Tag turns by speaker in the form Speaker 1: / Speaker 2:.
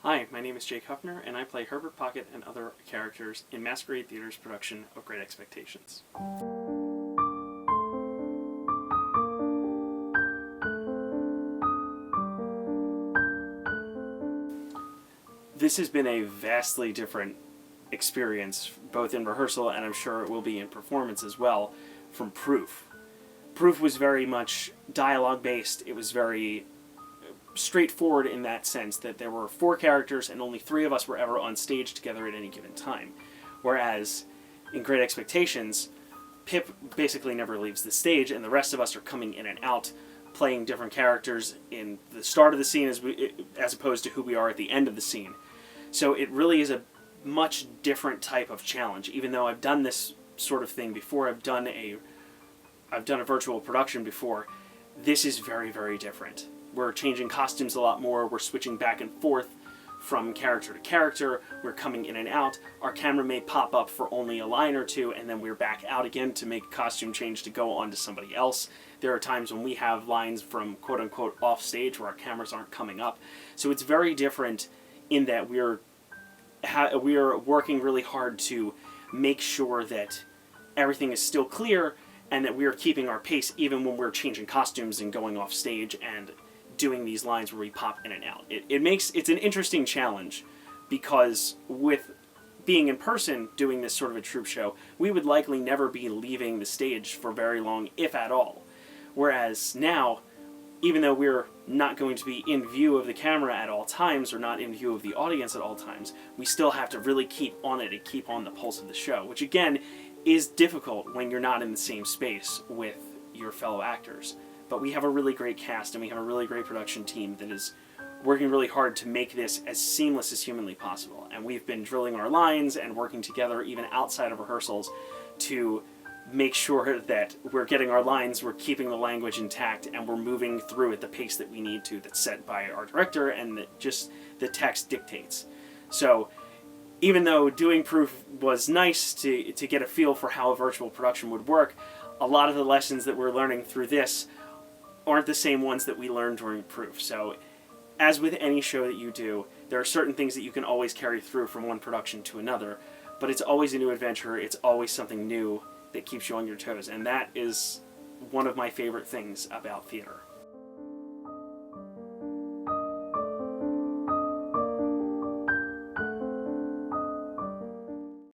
Speaker 1: Hi, my name is Jake Hufner, and I play Herbert Pocket and other characters in Masquerade Theater's production of Great Expectations. This has been a vastly different experience, both in rehearsal and I'm sure it will be in performance as well, from Proof. Proof was very much dialogue-based. It was very straightforward in that sense that there were 4 characters and only 3 of us were ever on stage together at any given time. Whereas in Great Expectations, Pip basically never leaves the stage and the rest of us are coming in and out, playing different characters in the start of the scene as opposed to who we are at the end of the scene. So it really is a much different type of challenge. Even though I've done this sort of thing before, I've done a virtual production before, this is very, very different. We're changing costumes a lot more, we're switching back and forth from character to character, we're coming in and out, our camera may pop up for only a line or two, and then we're back out again to make a costume change to go on to somebody else. There are times when we have lines from quote-unquote off stage where our cameras aren't coming up. So it's very different in that we are working really hard to make sure that everything is still clear and that we are keeping our pace even when we're changing costumes and going off stage and doing these lines where we pop in and out. It's an interesting challenge because with being in person doing this sort of a troupe show, we would likely never be leaving the stage for very long, if at all. Whereas now, even though we're not going to be in view of the camera at all times or not in view of the audience at all times, we still have to really keep on it and keep on the pulse of the show, which again is difficult when you're not in the same space with your fellow actors. But we have a really great cast and we have a really great production team that is working really hard to make this as seamless as humanly possible. And we've been drilling our lines and working together even outside of rehearsals to make sure that we're getting our lines, we're keeping the language intact, and we're moving through at the pace that we need to, that's set by our director and that just the text dictates. So even though doing Proof was nice to get a feel for how a virtual production would work, a lot of the lessons that we're learning through this aren't the same ones that we learned during Proof. So as with any show that you do, there are certain things that you can always carry through from one production to another, but it's always a new adventure, it's always something new that keeps you on your toes, and that is one of my favorite things about theater.